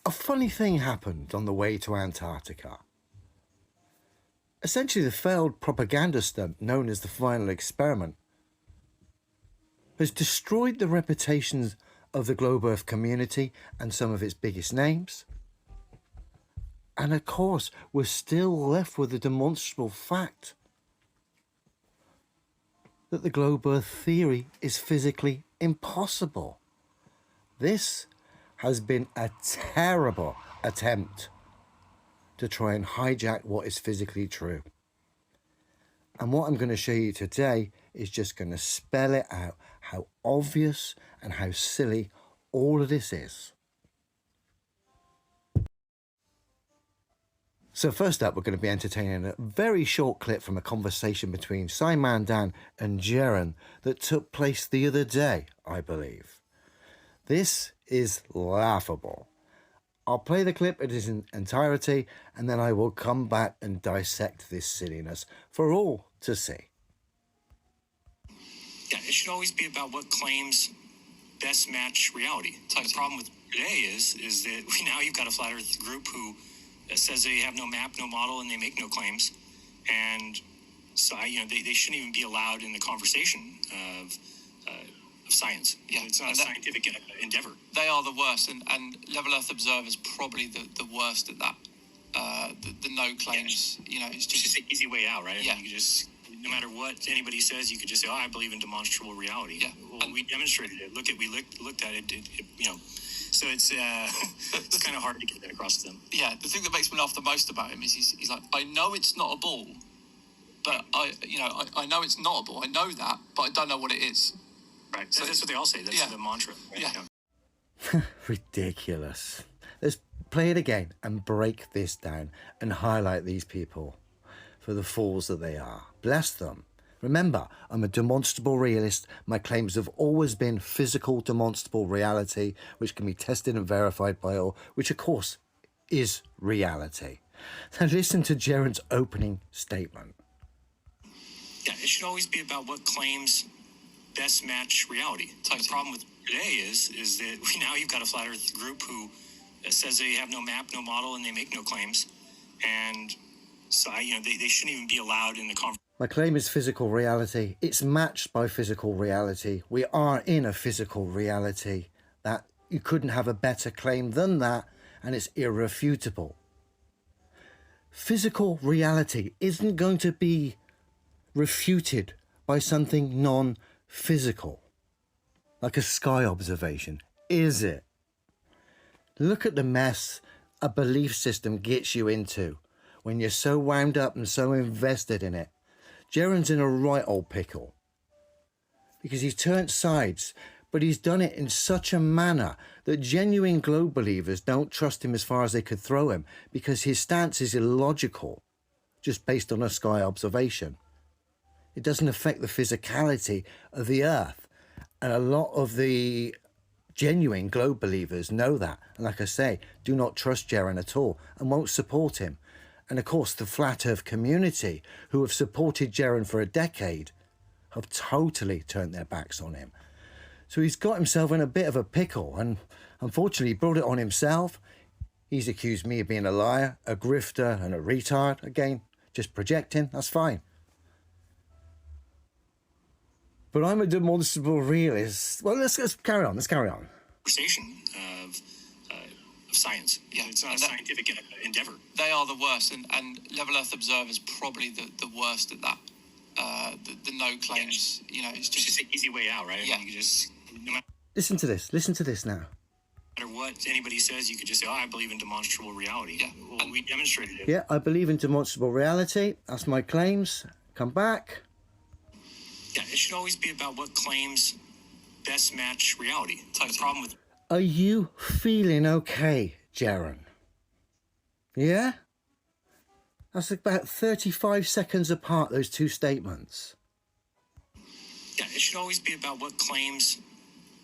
A funny thing happened on the way to Antarctica. Essentially, the failed propaganda stunt known as the final experiment has destroyed the reputations of the globe Earth community and some of its biggest names. And of course, we're still left with the demonstrable fact that the globe Earth theory is physically impossible. This has been a terrible attempt to try and hijack what is physically true. And what I'm going to show you today is just going to spell it out, how obvious and how silly all of this is. So first up, we're going to be entertaining a very short clip from a conversation between Simon Dan and Jaren that took place the other day, I believe. This is laughable. I'll play the clip in its entirety and then I will come back and dissect this silliness for all to see. Yeah, it should always be about what claims best match reality. Totally. The problem with today is that now you've got a flat Earth group who says they have no map, no model, and they make no claims. And so, they shouldn't even be allowed in the conversation of science. Yeah, it's not a scientific endeavor. They are the worst, and Level Earth Observer is probably the worst at that. The no claims, it's just an easy way out, right? Yeah. I mean, you just, no matter what anybody says, you could just say, I believe in demonstrable reality. Yeah. Well, and we demonstrated it. We looked at it, so it's it's kind of hard to get that across to them. Yeah, the thing that makes me laugh the most about him is he's like, I know it's not a ball, but I know it's not a ball. I know that, but I don't know what it is. Right. So that's what they all say. That's the mantra. Right? Yeah. Ridiculous. Let's play it again and break this down and highlight these people for the fools that they are. Bless them. Remember, I'm a demonstrable realist. My claims have always been physical demonstrable reality, which can be tested and verified by all, which of course is reality. Now listen to Jaren's opening statement. Yeah, it should always be about what claims best match reality. Totally. The problem with today is that now you've got a flat Earth group who says they have no map, no model, and they make no claims. And so, they shouldn't even be allowed in the conversation. My claim is physical reality. It's matched by physical reality. We are in a physical reality. That you couldn't have a better claim than that, and it's irrefutable. Physical reality isn't going to be refuted by something non-physical, like a sky observation, is it? Look at the mess a belief system gets you into when you're so wound up and so invested in it. Jaren's in a right old pickle because he's turned sides, but he's done it in such a manner that genuine globe believers don't trust him as far as they could throw him because his stance is illogical, just based on a sky observation. It doesn't affect the physicality of the Earth, and a lot of the genuine globe believers know that, and like I say, do not trust Jaren at all and won't support him. And of course, the flat Earth community, who have supported Jaren for a decade, have totally turned their backs on him. So he's got himself in a bit of a pickle, and unfortunately, he brought it on himself. He's accused me of being a liar, a grifter, and a retard. Again, just projecting, that's fine. But I'm a demonstrable realist. Well, let's carry on. Let's carry on. Conversation of science. Yeah, it's not a scientific endeavor. They are the worst, and Level Earth Observer is probably the worst at that. The no claims, it's just an easy way out, right? Yeah. I mean, you just, no matter Listen to this now. what anybody says, you could just say, I believe in demonstrable reality. Yeah. Well, we demonstrated it. Yeah, I believe in demonstrable reality. That's my claims. Come back. Yeah, it should always be about what claims best match reality. Totally. The problem with... Are you feeling okay, Jaren? Yeah? That's about 35 seconds apart, those two statements. Yeah, it should always be about what claims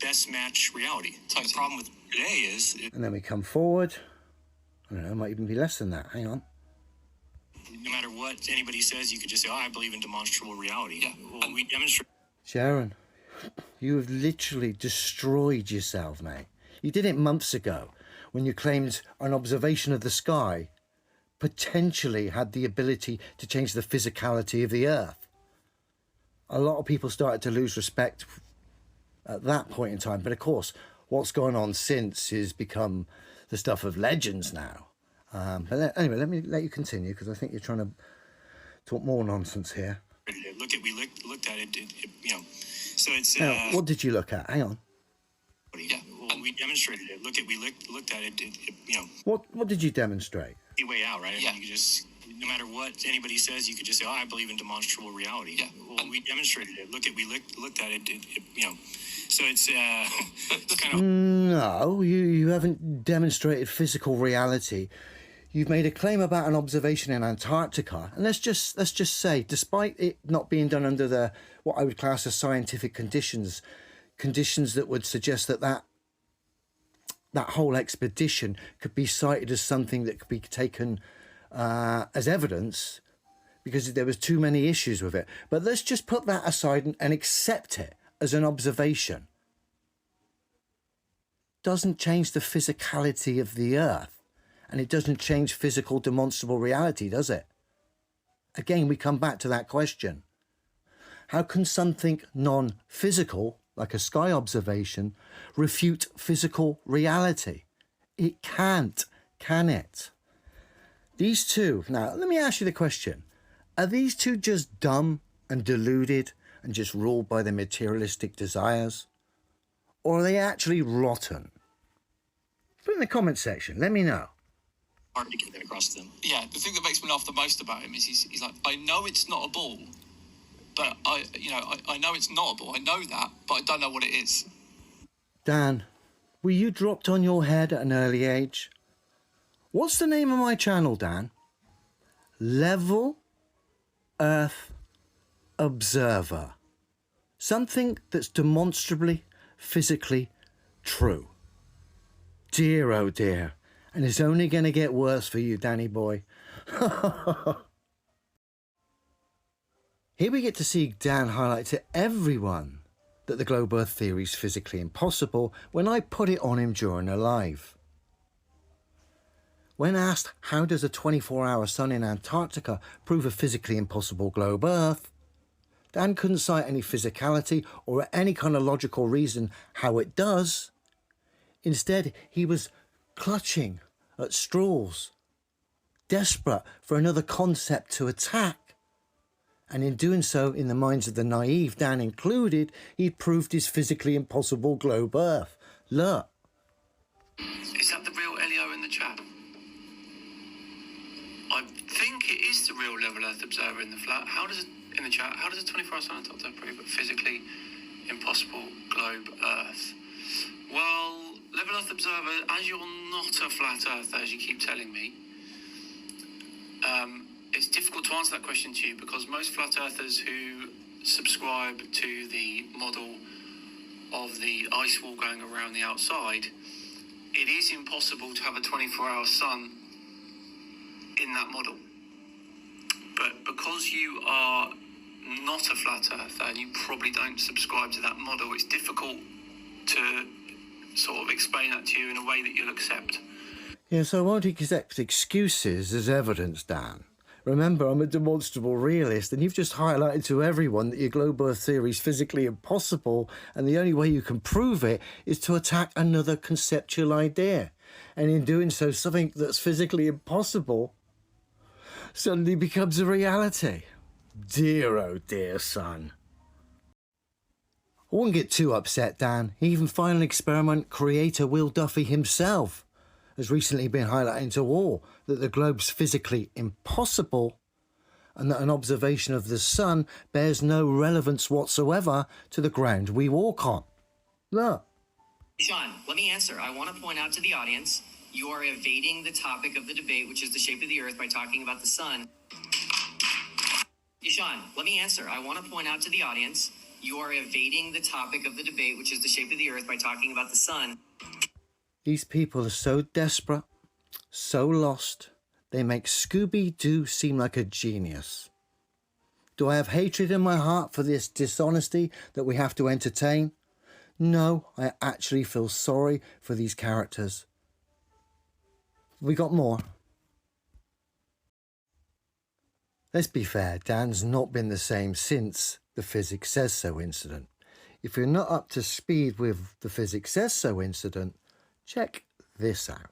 best match reality. Totally. The problem with today is... And then we come forward. I don't know, it might even be less than that. Hang on. No matter what anybody says, you could just say, I believe in demonstrable reality. Yeah. Well, we demonstrate... Jaren, you have literally destroyed yourself, mate. You did it months ago when you claimed an observation of the sky potentially had the ability to change the physicality of the Earth. A lot of people started to lose respect at that point in time. But of course, what's gone on since has become the stuff of legends now. Anyway, let me let you continue, because I think you're trying to talk more nonsense here. We looked at it, you know. So it's Hang on, what did you look at? Hang on. yeah. Well, we demonstrated it. We looked at it, you know. What did you demonstrate? The way out, right? Yeah. You could just, no matter what anybody says, you could just say, "Oh, I believe in demonstrable reality." Yeah. Well, we demonstrated it. We looked at it, you know. So it's kind of. No, you haven't demonstrated physical reality. You've made a claim about an observation in Antarctica, and let's just say, despite it not being done under what I would class as scientific conditions that would suggest that whole expedition could be cited as something that could be taken as evidence, because there was too many issues with it. But let's just put that aside and accept it as an observation. Doesn't change the physicality of the Earth, and it doesn't change physical demonstrable reality, does it? Again, we come back to that question. How can something non-physical, like a sky observation, refute physical reality? It can't, can it? These two, now let me ask you the question. Are these two just dumb and deluded and just ruled by their materialistic desires? Or are they actually rotten? Put in the comment section, let me know. Hard to get that across to them. Yeah, the thing that makes me laugh the most about him is he's like, I know it's not a ball, but I know it's not a ball. I know that, but I don't know what it is. Dan, were you dropped on your head at an early age? What's the name of my channel, Dan? Level Earth Observer. Something that's demonstrably, physically true. Dear, oh dear. And it's only going to get worse for you, Danny boy. Here we get to see Dan highlight to everyone that the globe Earth theory is physically impossible when I put it on him during a live. When asked how does a 24-hour sun in Antarctica prove a physically impossible globe Earth, Dan couldn't cite any physicality or any kind of logical reason how it does. Instead, he was clutching at straws, desperate for another concept to attack. And in doing so, in the minds of the naive, Dan included, he'd proved his physically impossible globe Earth. Look. Is that the real Elio in the chat? I think it is the real Level Earth Observer in the flat. In the chat, how does a 24-hour sun Antarctica prove a physically impossible globe Earth? Well, Level Earth Observer, as you're not a flat earther, as you keep telling me, it's difficult to answer that question to you, because most flat earthers who subscribe to the model of the ice wall going around the outside, it is impossible to have a 24-hour sun in that model. But because you are not a flat earther and you probably don't subscribe to that model, it's difficult to sort of explain that to you in a way that you'll accept. Yes, I won't accept excuses as evidence, Dan. Remember, I'm a demonstrable realist, and you've just highlighted to everyone that your globe Earth theory is physically impossible, and the only way you can prove it is to attack another conceptual idea. And in doing so, something that's physically impossible suddenly becomes a reality. Dear, oh dear, son. I wouldn't get too upset, Dan. Even final experiment creator Will Duffy himself has recently been highlighting to all that the globe's physically impossible and that an observation of the sun bears no relevance whatsoever to the ground we walk on. Look. Sean, let me answer. I want to point out to the audience, you are evading the topic of the debate, which is the shape of the Earth, by talking about the sun. Sean, let me answer. I want to point out to the audience, you are evading the topic of the debate, which is the shape of the Earth, by talking about the sun. These people are so desperate, so lost, they make Scooby-Doo seem like a genius. Do I have hatred in my heart for this dishonesty that we have to entertain? No, I actually feel sorry for these characters. We got more. Let's be fair, Dan's not been the same since the Physics Says So incident. If you're not up to speed with the Physics Says So incident, check this out.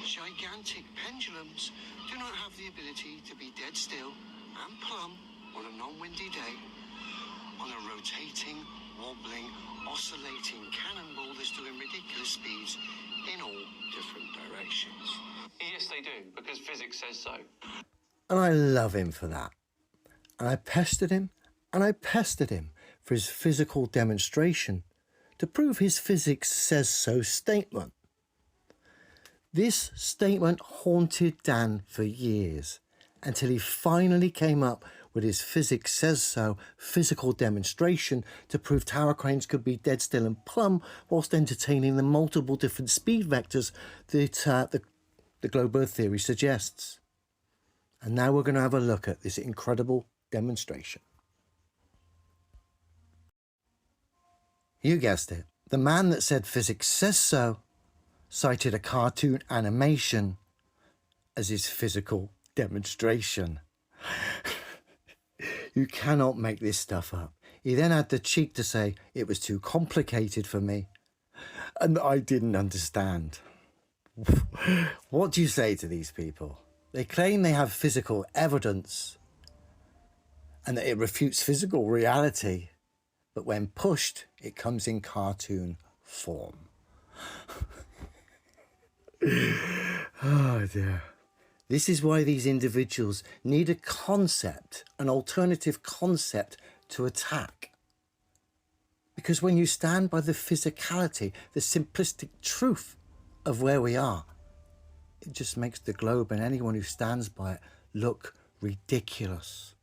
Gigantic pendulums do not have the ability to be dead still and plumb on a non-windy day. On a rotating, wobbling, oscillating cannonball that's doing ridiculous speeds in all different directions. Yes, they do, because physics says so. And I love him for that. And I pestered him, and I pestered him for his physical demonstration to prove his Physics Says So statement. This statement haunted Dan for years, until he finally came up with his Physics Says So physical demonstration to prove tower cranes could be dead still and plumb whilst entertaining the multiple different speed vectors that the globe Earth theory suggests. And now we're going to have a look at this incredible demonstration. You guessed it. The man that said physics says so cited a cartoon animation as his physical demonstration. You cannot make this stuff up. He then had the cheek to say it was too complicated for me and I didn't understand. What do you say to these people? They claim they have physical evidence and that it refutes physical reality, but when pushed, it comes in cartoon form. Oh dear. This is why these individuals need a concept, an alternative concept to attack. Because when you stand by the physicality, the simplistic truth of where we are, it just makes the globe and anyone who stands by it look ridiculous.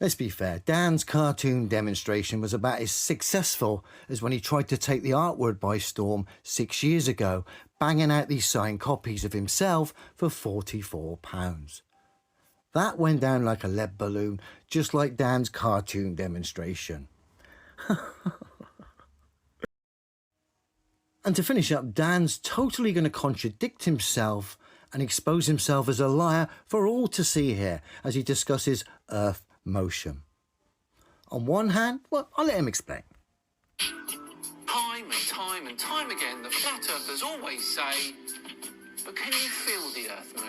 Let's be fair, Dan's cartoon demonstration was about as successful as when he tried to take the art world by storm 6 years ago, banging out these signed copies of himself for £44. That went down like a lead balloon, just like Dan's cartoon demonstration. And to finish up, Dan's totally going to contradict himself and expose himself as a liar for all to see here as he discusses Earth motion. On one hand, well, I'll let him explain. Time and time again, the flat earthers always say, but can you feel the Earth move?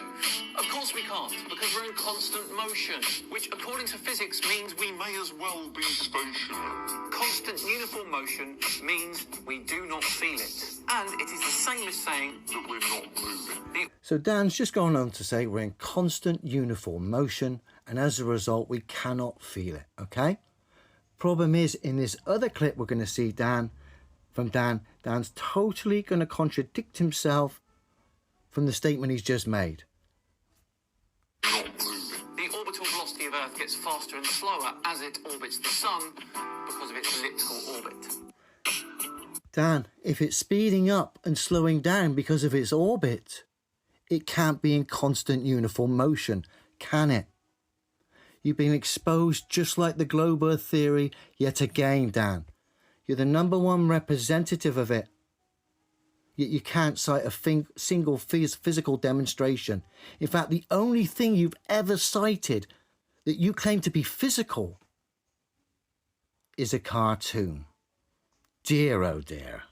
Of course we can't, because we're in constant motion, which according to physics means we may as well be stationary. Constant uniform motion means we do not feel it. And it is the same as saying that we're not moving. So Dan's just gone on to say we're in constant uniform motion, and as a result we cannot feel it, okay? Problem is, in this other clip we're going to see Dan's totally going to contradict himself from the statement he's just made. The orbital velocity of Earth gets faster and slower as it orbits the Sun because of its elliptical orbit. Dan, if it's speeding up and slowing down because of its orbit, it can't be in constant uniform motion, can it? You've been exposed just like the globe Earth theory yet again, Dan. You're the #1 representative of it. Yet you can't cite a single physical demonstration. In fact, the only thing you've ever cited that you claim to be physical is a cartoon. Dear, oh dear.